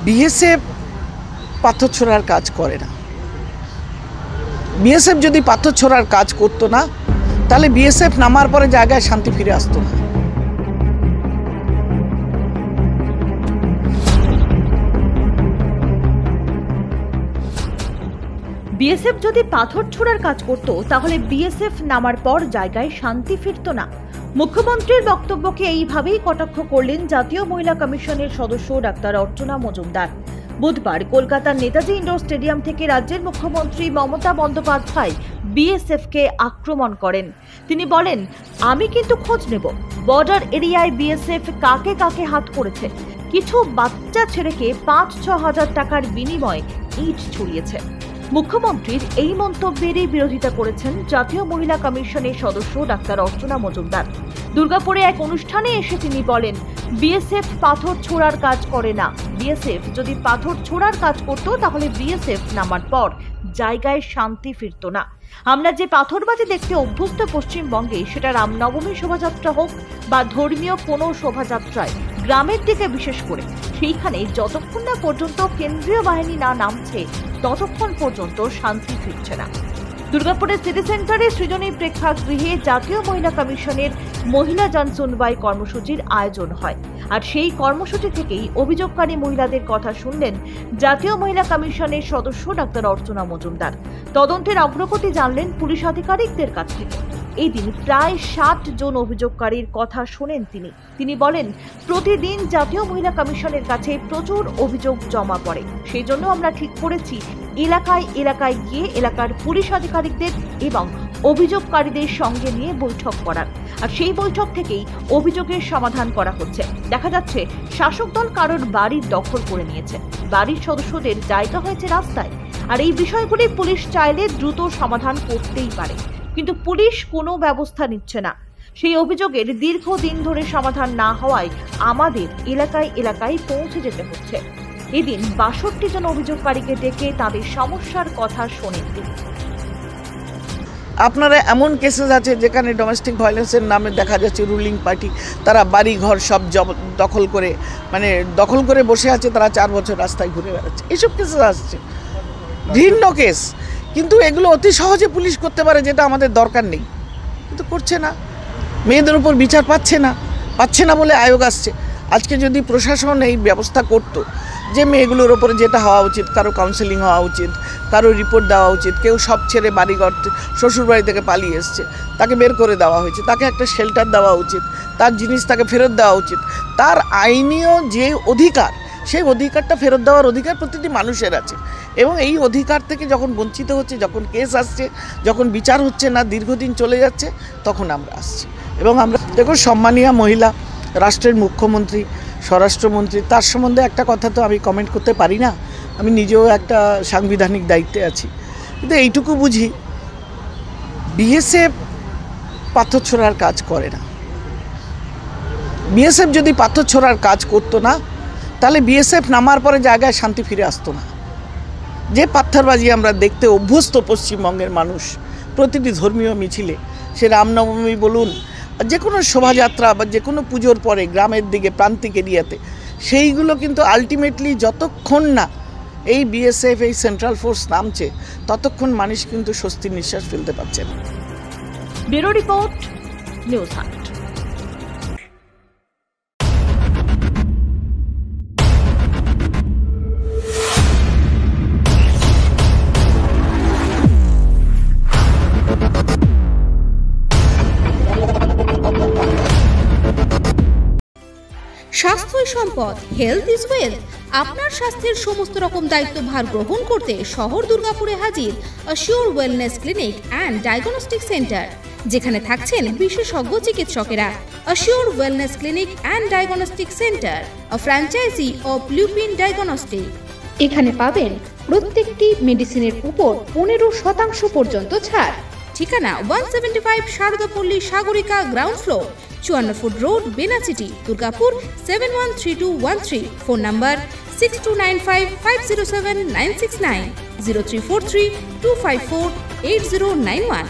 BSF পাথর ছোড়ার কাজ করে না। বিএসএফ যদি পাথর ছোড়ার কাজ করতো না, তাহলে বিএসএফ নামার পরে জায়গায় শান্তি ফিরে আসতো না। বিএসএফ যদি পাথর ছোড়ার কাজ করত, তাহলে বিএসএফ নামার পর জায়গায় শান্তি ফিরত না। মুখ্যমন্ত্রীর বক্তব্যকে এইভাবেই কটাক্ষ করলেন জাতীয় মহিলা কমিশনের সদস্য ডাক্তার অর্চনা মজুমদার। বুধবার কলকাতার নেতাজি ইন্ডোর স্টেডিয়াম থেকে রাজ্যের মুখ্যমন্ত্রী মমতা বন্দ্যোপাধ্যায় বিএসএফকে আক্রমণ করেন। তিনি বলেন, আমি কিন্তু খোঁজ নেব বর্ডার এরিয়ায় বিএসএফ কাকে কাকে হাত করেছে। কিছু বাচ্চা ছেলেকে ৫-৬ হাজার টাকার বিনিময়ে ইট ছুড়িয়েছে। মুখ্যমন্ত্রীর এই মন্তব্যেরই বিরোধিতা করেছেন জাতীয় মহিলা কমিশনের সদস্য ডাক্তার অর্চনা মজুমদার। দুর্গাপুরে এক অনুষ্ঠানে এসে তিনি বলেন, বিএসএফ পাথর ছোড়ার কাজ করে না। বিএসএফ যদি পাথর ছোড়ার কাজ করত, তাহলে বিএসএফ নামার পর জায়গায় শান্তি ফিরত না। আমরা যে পাথরবাজি দেখতে অভ্যস্ত পশ্চিমবঙ্গে, সেটা রামনবমী শোভাযাত্রা হোক বা ধর্মীয় কোনো শোভাযাত্রায়, গ্রামের দিকে বিশেষ করে, সেইখানে যতক্ষণ না পর্যন্ত কেন্দ্রীয় বাহিনী না নামছে, ততক্ষণ পর্যন্ত শান্তি ফিরছে না। দুর্গাপুরের সিটি সেন্টারে সৃজনী প্রেক্ষাগৃহে জাতীয় মহিলা কমিশনের মহিলা জন সুনবাই কর্মসূচির আয়োজন হয়। আর সেই কর্মসূচি থেকেই অভিযোগকারী মহিলাদের কথা শুনলেন জাতীয় মহিলা কমিশনের সদস্য ডাক্তার অর্চনা মজুমদার। তদন্তের অগ্রগতি জানলেন পুলিশ আধিকারিকদের কাছ থেকে। এই দিন প্রায় ৬০ জন অভিযোগকারীর কথা শোনেন তিনি বলেন, প্রতিদিন জাতীয় মহিলা কমিশনের কাছে প্রচুর অভিযোগ জমা পড়ে। সেই জন্য আমরা ঠিক করেছি এলাকায় এলাকায় গিয়ে এলাকার পুলিশ আধিকারিকদের এবং অভিযোগকারীদের সঙ্গে নিয়ে বৈঠক করার। আর সেই বৈঠক থেকেই অভিযোগের সমাধান করা হচ্ছে। দেখা যাচ্ছে শাসক দল কারোর বাড়ির দখল করে নিয়েছে, বাড়ির সদস্যদের জায়গা হয়েছে রাস্তায়। আর এই বিষয়গুলি পুলিশ চাইলে দ্রুত সমাধান করতেই পারে, কিন্তু পুলিশ কোনো ব্যবস্থা নিচ্ছে না। সেই অভিযোগের দীর্ঘদিন ধরে সমাধান না হওয়ায় আমাদের এলাকায় এলাকায় পৌঁছে যেতে হচ্ছে। এদিন ৬২ জন অভিযোগকারীকে ডেকে তাদের সমস্যার কথা শোনেন তিনি। আপনারা এমন কেসেস আছে যেখানে ডোমেস্টিক ভায়োলেন্সের নামে দেখা যাচ্ছে রুলিং পার্টি তারা বাড়ি ঘর সব দখল করে বসে আছে, তারা ৪ বছর রাস্তায় ঘুরে বেড়াচ্ছে। এইসব কেসেস আসছে, ভিন্ন কেস, কিন্তু এগুলো অতি সহজে পুলিশ করতে পারে, যেটা আমাদের দরকার নেই, কিন্তু করছে না। মেয়েদের উপর বিচার পাচ্ছে না বলে আয়োগ আসছে। আজকে যদি প্রশাসন এই ব্যবস্থা করতো যে মেয়েগুলোর ওপরে যেটা হওয়া উচিত, কারো কাউন্সেলিং হওয়া উচিত, কারো রিপোর্ট দেওয়া উচিত, কেউ সব ছেড়ে বাড়িঘর শ্বশুরবাড়ি থেকে পালিয়ে এসছে, তাকে বের করে দেওয়া হয়েছে, তাকে একটা শেল্টার দেওয়া উচিত, তার জিনিস তাকে ফেরত দেওয়া উচিত। তার আইনীয় যে অধিকার, সেই অধিকারটা ফেরত দেওয়ার অধিকার প্রতিটি মানুষের আছে। এবং এই অধিকার থেকে যখন বঞ্চিত হচ্ছে, যখন কেস আসছে, যখন বিচার হচ্ছে না, দীর্ঘদিন চলে যাচ্ছে, তখন আমরা আসছি। এবং আমরা দেখো, সম্মানীয় মহিলা রাষ্ট্রের মুখ্যমন্ত্রী, স্বরাষ্ট্রমন্ত্রী, তার সম্বন্ধে একটা কথা তো আমি কমেন্ট করতে পারি না, আমি নিজেও একটা সাংবিধানিক দায়িত্বে আছি। কিন্তু এইটুকু বুঝি, বিএসএফ পাথর ছোড়ার কাজ করে না। বিএসএফ যদি পাথর ছোড়ার কাজ করতো না, তাহলে বিএসএফ নামার পরে জায়গায় শান্তি ফিরে আসতো না। যে পাথরবাজি আমরা দেখতে অভ্যস্ত পশ্চিমবঙ্গের মানুষ, প্রতিটি ধর্মীয় মিছিলে, সে রামনবমী বলুন, যে কোনো শোভাযাত্রা বা যে কোনো পুজোর পরে গ্রামের দিকে প্রান্তিক এরিয়াতে, সেইগুলো কিন্তু আলটিমেটলি যতক্ষণ না এই বিএসএফ, এই সেন্ট্রাল ফোর্স নামছে, ততক্ষণ মানুষ কিন্তু স্বস্তির নিঃশ্বাস ফেলতে পারছে না। Bureau report, news hunt. স্বাস্থ্যই সম্পদ, হেলথ ইজ ওয়েলথ। আপনার স্বাস্থ্যের সমস্ত রকম দায়িত্বভার গ্রহণ করতে শহর দুর্গাপুরে হাজির assure wellness clinic and diagnostic centre, যেখানে থাকছেন বিশেষজ্ঞ চিকিৎসকেরা। Assure wellness clinic and diagnostic centre, a franchise of Lupin diagnostic. এখানে পাবেন প্রত্যেকটি মেডিসিনের উপর 15% পর্যন্ত ছাড়। ঠিকানা 175 Saradapalli Sagarika, ground floor, 54 foot road, Benachity, Durgapur 713213। Phone number 6295507969, 034325480991।